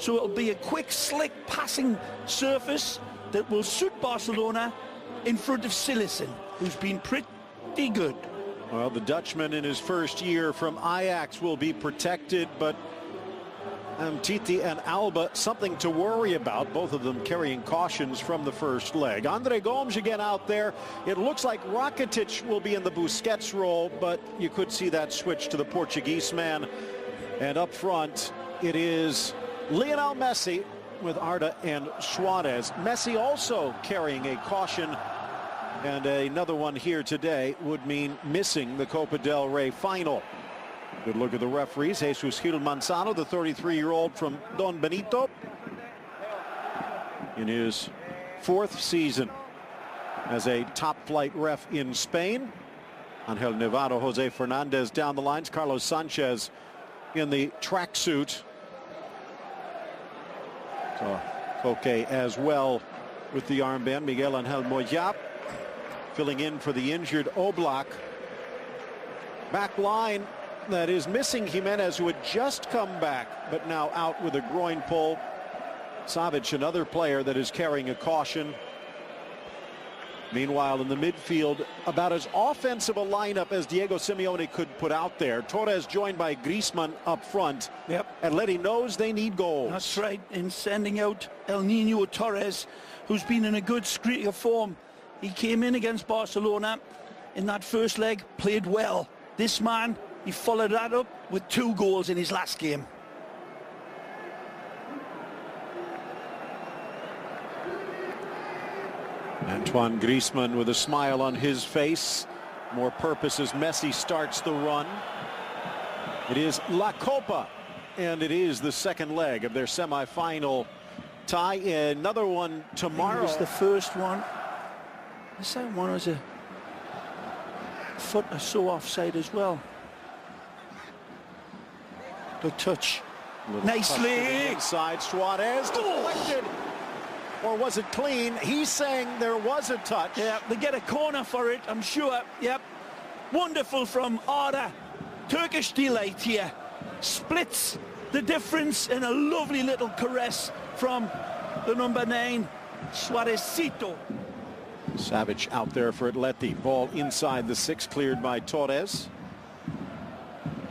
So it'll be a quick, slick passing surface that will suit Barcelona in front of Silesen, who's been pretty good. Well, the Dutchman in his first year from Ajax will be protected, but Titi and Alba, something to worry about, both of them carrying cautions from the first leg. Andre Gomes again out there. It looks like Rakitic will be in the Busquets role, but you could see that switch to the Portuguese man. And up front, it is Lionel Messi with Arda and Suarez. Messi also carrying a caution, and another one here today would mean missing the Copa del Rey final. Good look at the referees. Jesus Gil Manzano, the 33-year-old from Don Benito, in his 4th season as a top-flight ref in Spain. Angel Nevado, Jose Fernandez down the lines. Carlos Sanchez in the tracksuit. So Koke as well with the armband. Miguel Angel Moya filling in for the injured Oblak. Back line that is missing Jimenez, who had just come back but now out with a groin pull. Savic, another player that is carrying a caution. Meanwhile, in the midfield, about as offensive a lineup as Diego Simeone could put out there. Torres joined by Griezmann up front. Yep. Atleti knows they need goals. That's right, in sending out El Nino Torres, who's been in a good streak of form. He came in against Barcelona in that first leg, played well. This man, he followed that up with 2 goals in his last game. Antoine Griezmann with a smile on his face. More purpose as Messi starts the run. It is La Copa, and it is the second leg of their semi-final tie. Another one tomorrow. It was the first one. The second one was a foot or so offside as well. Good touch. Nicely. Inside, Suarez deflected. Or was it clean? He's saying there was a touch. Yeah, they get a corner for it, I'm sure. Yep. Wonderful from Arda. Turkish delight here. Splits the difference in a lovely little caress from the number 9, Suarezcito. Savic out there for Atleti. Ball inside the 6, cleared by Torres.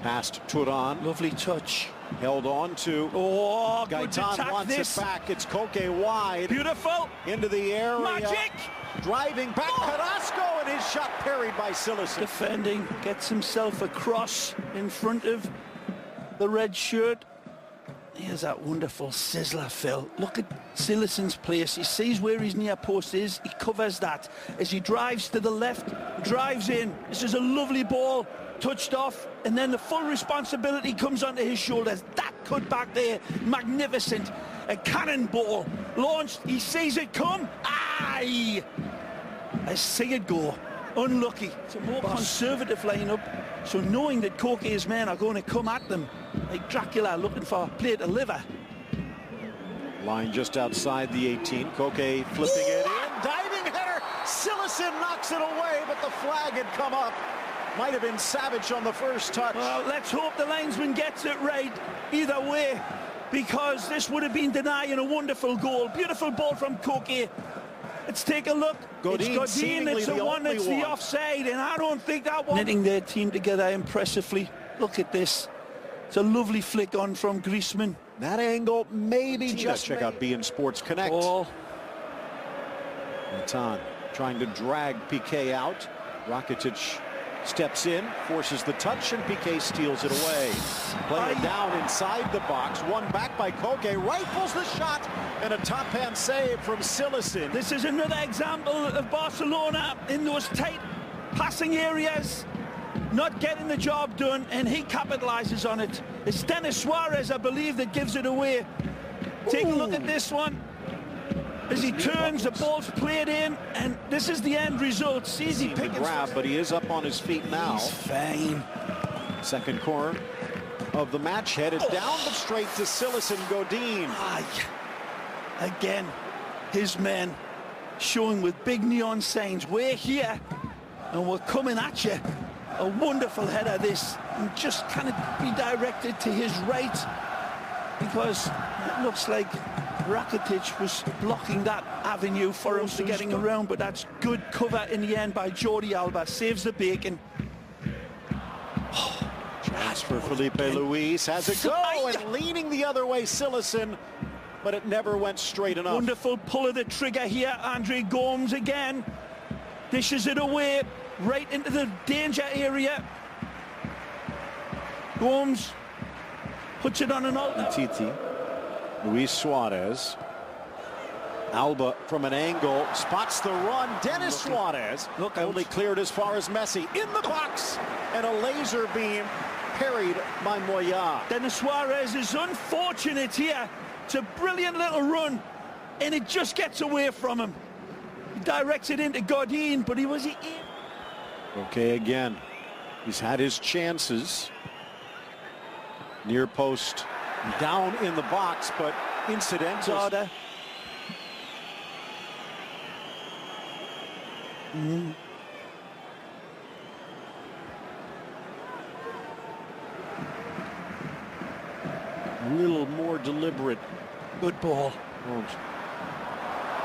Past Turan. Lovely touch. Held on to. Oh, Gaetan wants it back. It's Koke wide. Beautiful. Into the area. Magic. Driving back. Carrasco, and his shot parried by Silesen. Defending. Gets himself across in front of the red shirt. Here's that wonderful sizzler, Phil. Look at Silesen's place. He sees where his near post is. He covers that. As he drives to the left, drives in. This is a lovely ball. Touched off, and then the full responsibility comes onto his shoulders. That cut back there, magnificent. A cannonball launched. He sees it come. Aye! I see it go. Unlucky. It's a more conservative lineup, so knowing that Koke's men are going to come at them like Dracula looking for a plate of liver. Line just outside the 18. Koke flipping it in. Diving header. Silesen knocks it away, but the flag had come up. Might have been Savic on the first touch. Well, let's hope the linesman gets it right either way, because this would have been denying a wonderful goal. Beautiful ball from Koke. Let's take a look. Godin, it's Godin, it's the one that's the offside, and I don't think that one. Knitting their team together impressively. Look at this. It's a lovely flick on from Griezmann. That angle maybe just check out beIN Sports Connect. Oh. Gaetan trying to drag Piqué out. Rakitic steps in, forces the touch, and Piqué steals it away. Play it down inside the box. One back by Koke. Rifles the shot, and a top-hand save from Silesen. This is another example of Barcelona in those tight passing areas, not getting the job done, and he capitalizes on it. It's Denis Suarez, I believe, that gives it away. Take a look at this one. As he turns, the ball's played in, and this is the end result. Easy pick and grab, but he is up on his feet now. He's fine. Second corner of the match, headed down, but straight to Silesen. Godin. Again, his men showing with big neon signs, we're here, and we're coming at you. A wonderful header, this, and just kind of be directed to his right. because it looks like Rakitic was blocking that avenue for him to getting around, but that's good cover in the end by Jordi Alba. Saves the bacon. Chance for Felipe Luis. Has a go and leaning the other way, Cillessen, but it never went straight enough. Wonderful pull of the trigger here. Andre Gomes again. Dishes it away right into the danger area. Gomes puts it on an altar. Titi. Luis Suarez. Alba from an angle spots the run. Dennis Suarez only cleared as far as Messi in the box, and a laser beam parried by Moya. Dennis Suarez is unfortunate here. It's a brilliant little run, and it just gets away from him. He directs it into Godin, but he was in. Okay, again, he's had his chances. Near post, down in the box, but incidental. A little more deliberate. Good ball.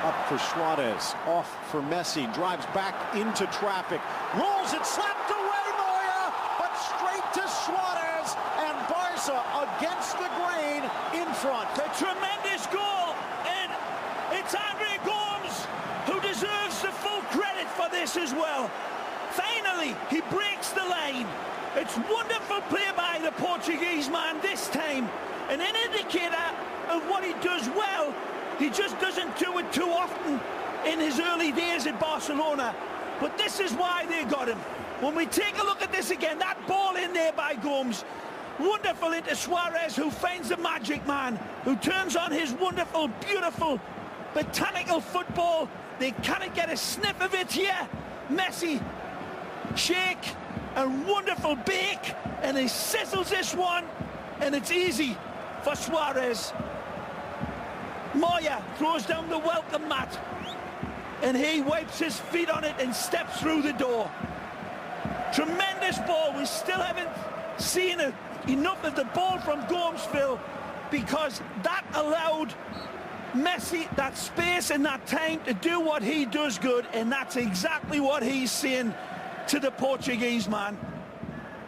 Up for Suarez, off for Messi, drives back into traffic, rolls it, slapped away Moya, but straight to Suarez, and Barca against the grain in front. A tremendous goal, and it's Andre Gomes who deserves the full credit for this as well. Finally, he breaks the line. It's wonderful play by the Portuguese man this time, and an indicator of what he does well. He just doesn't do it too often in his early days at Barcelona. But this is why they got him. When we take a look at this again, that ball in there by Gomes, wonderful into Suarez, who finds the magic man, who turns on his wonderful, beautiful, botanical football. They cannot get a sniff of it here. Messi, shake, a wonderful bake, and he sizzles this one, and it's easy for Suarez. Moya throws down the welcome mat, and he wipes his feet on it and steps through the door. Tremendous ball. We still haven't seen enough of the ball from Gomes, Phil, because that allowed Messi that space and that time to do what he does good, and that's exactly what he's saying to the Portuguese man.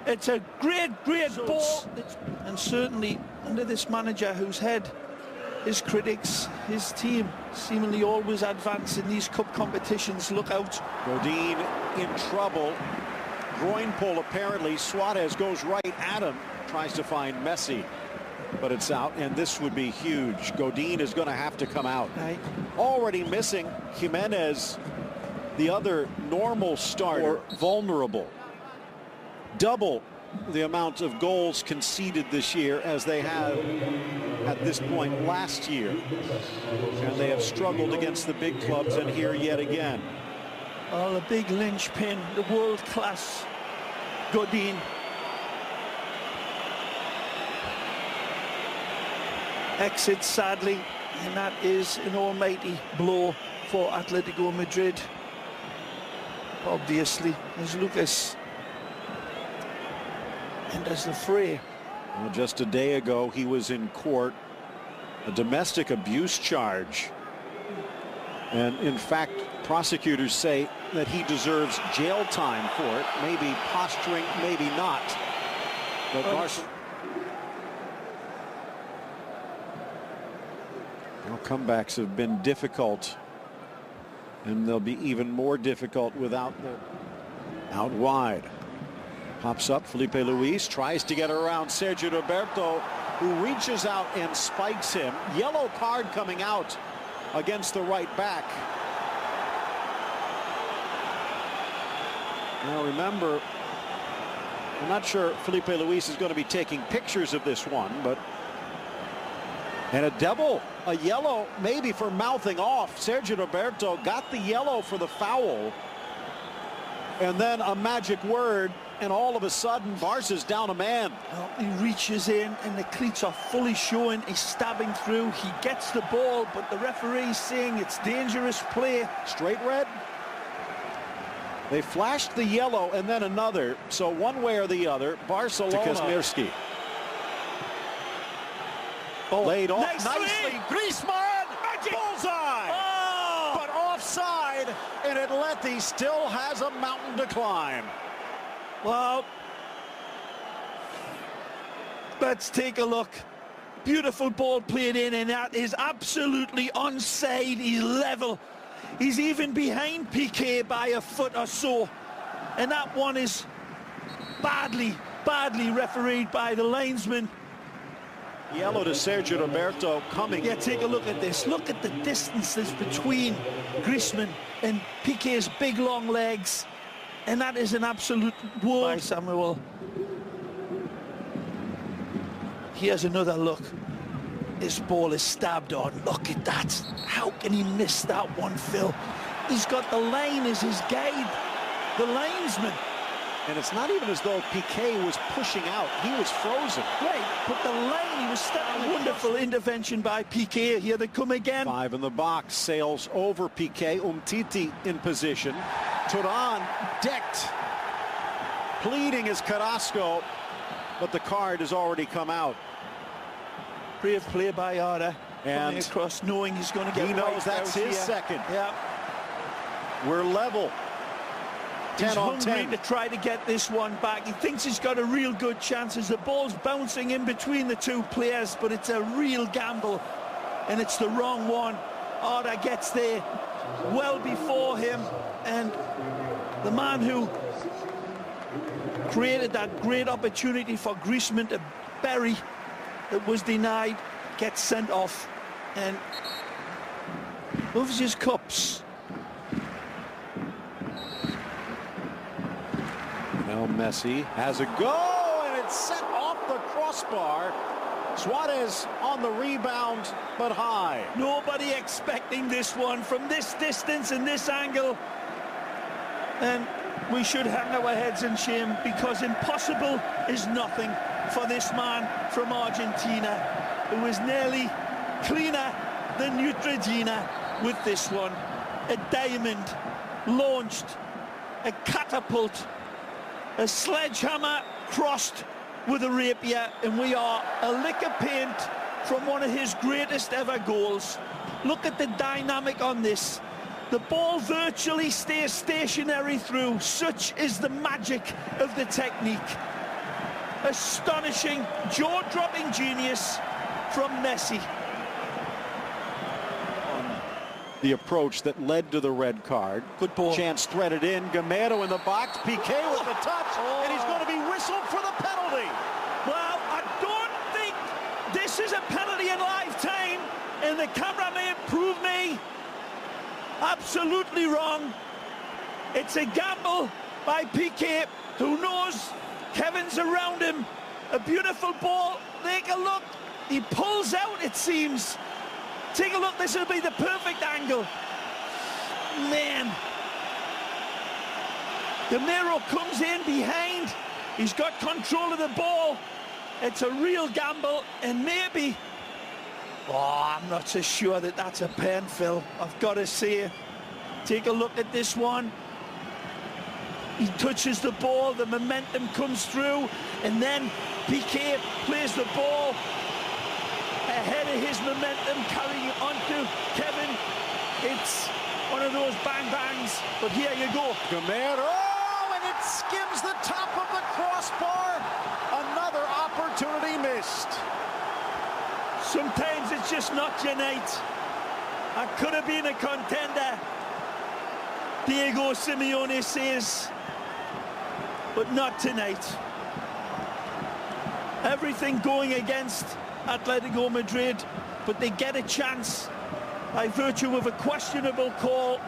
It's a great ball, and certainly under this manager whose head his critics, his team, seemingly always advance in these cup competitions. Look out. Godin in trouble. Groin pull apparently. Suarez goes right at him. Tries to find Messi, but it's out, and this would be huge. Godin is going to have to come out. Right. Already missing Jimenez, the other normal starter, vulnerable. Double the amount of goals conceded this year as they have at this point last year, and they have struggled against the big clubs, and here yet again. Oh, the big linchpin, the world-class Godin. Exits sadly, and that is an almighty blow for Atletico Madrid. Obviously, as Lucas enters the fray. Well, just a day ago, he was in court, a domestic abuse charge. And in fact, prosecutors say that he deserves jail time for it. Maybe posturing, maybe not. But comebacks have been difficult, and they'll be even more difficult without the out wide. Pops up, Felipe Luis tries to get around Sergio Roberto, who reaches out and spikes him. Yellow card coming out against the right back. Now remember, I'm not sure Felipe Luis is going to be taking pictures of this one, but and a yellow maybe for mouthing off. Sergio Roberto got the yellow for the foul, and then a magic word, and all of a sudden Barca's down a man. Well, he reaches in and the cleats are fully showing. He's stabbing through. He gets the ball, but the referee's saying it's dangerous play. Straight red. They flashed the yellow and then another, so one way or the other, Barcelona. To Kazmierski. Laid off nicely. Griezmann! Bullseye! Oh! But offside, and Atleti still has a mountain to climb. Well, let's take a look. Beautiful ball played in, and that is absolutely onside. He's level. He's even behind Piqué by a foot or so. And that one is badly refereed by the linesman. Yellow to Sergio Roberto coming. Yeah, take a look at this. Look at the distances between Griezmann and Piqué's big long legs. And that is an absolute world. By Samuel. Here's another look. This ball is stabbed on. Look at that. How can he miss that one, Phil? He's got the line as his guide. The linesman. And it's not even as though Piqué was pushing out. He was frozen. Right, but the line, he was stepping. Wonderful intervention by Piqué. Here they come again. 5 in the box, sails over Piqué. Umtiti in position. Turan decked. Pleading is Carrasco, but the card has already come out. Brave play by Arda. And across, knowing he's going to get. He knows that's his second. Yeah. We're level. 10 on 10 to try to get this one back. He thinks he's got a real good chance as the ball's bouncing in between the two players, but it's a real gamble, and it's the wrong one. Arda gets there well before him, and the man who created that great opportunity for Griezmann to bury that was denied gets sent off and moves his cups. Now Messi has a go, and it's set off the crossbar. Suarez on the rebound, but high. Nobody expecting this one from this distance and this angle. And we should hang our heads in shame, because impossible is nothing for this man from Argentina, who is nearly cleaner than Neutrogena with this one. A diamond launched, a catapult, a sledgehammer crossed with a rapier, and we are a lick of paint from one of his greatest ever goals. Look at the dynamic on this. The ball virtually stays stationary through. Such is the magic of the technique. Astonishing, jaw-dropping genius from Messi. The approach that led to the red card. Good ball. Chance threaded in. Gamero in the box. Piqué with the touch. And he's going to be whistled for the penalty. Well, I don't think this is a penalty in lifetime, and the camera may prove me absolutely wrong. It's a gamble by Piqué, who knows Kevin's around him. A beautiful ball. Take a look. He pulls out, it seems. Take a look. This will be the perfect angle. Man. Gamero comes in behind. He's got control of the ball. It's a real gamble, and maybe... Oh, I'm not so sure that that's a pen, Phil. I've got to say. Take a look at this one. He touches the ball, the momentum comes through, and then Piqué plays the ball ahead of his momentum, carrying it onto Kevin. It's one of those bang-bangs, but here you go. Gamero, and it skims the top of the crossbar. Another opportunity missed. Sometimes it's just not your night. I could have been a contender, Diego Simeone says, but not tonight. Everything going against Atletico Madrid, but they get a chance by virtue of a questionable call.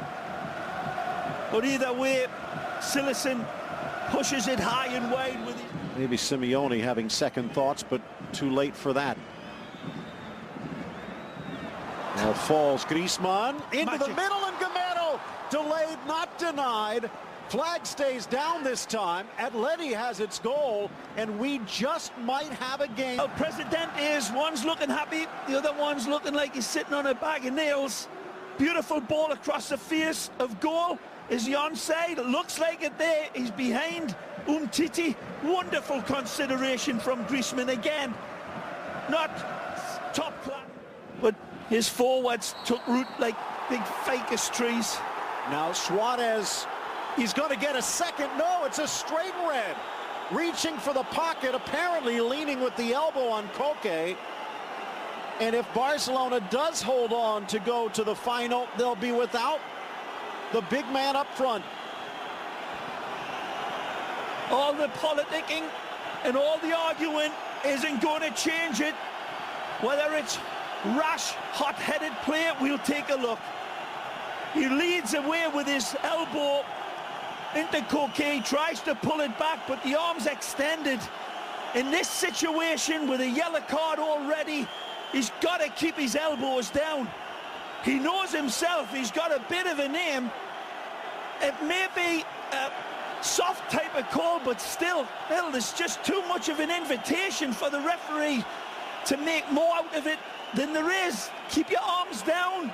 But either way, Silesen pushes it high and wide with it. Maybe Simeone having second thoughts, but too late for that. Now falls Griezmann into the middle, and Gamero delayed, not denied. Flag stays down this time. Atleti has its goal, and we just might have a game. El Presidente is, one's looking happy, the other one's looking like he's sitting on a bag of nails. Beautiful ball across the face of goal. Is he onside? It looks like it there. He's behind Umtiti. Wonderful consideration from Griezmann again. Not top class. But his forwards took root like big ficus trees. Now Suarez, he's going to get a second. No, it's a straight red. Reaching for the pocket, apparently leaning with the elbow on Koke. And if Barcelona does hold on to go to the final, they'll be without the big man up front. All the politicking and all the arguing isn't going to change it. Whether it's rash, hot-headed play, we'll take a look. He leads away with his elbow into Koke, tries to pull it back, but the arm's extended. In this situation, with a yellow card already, he's got to keep his elbows down. He knows himself he's got a bit of a name. It may be a soft type of call, but still, well, there's just too much of an invitation for the referee to make more out of it than there is. Keep your arms down,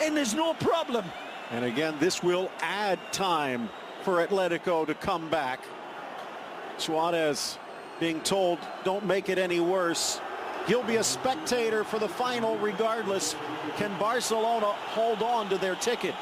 and there's no problem. And again, this will add time for Atletico to come back. Suarez being told, don't make it any worse. He'll be a spectator for the final regardless. Can Barcelona hold on to their ticket?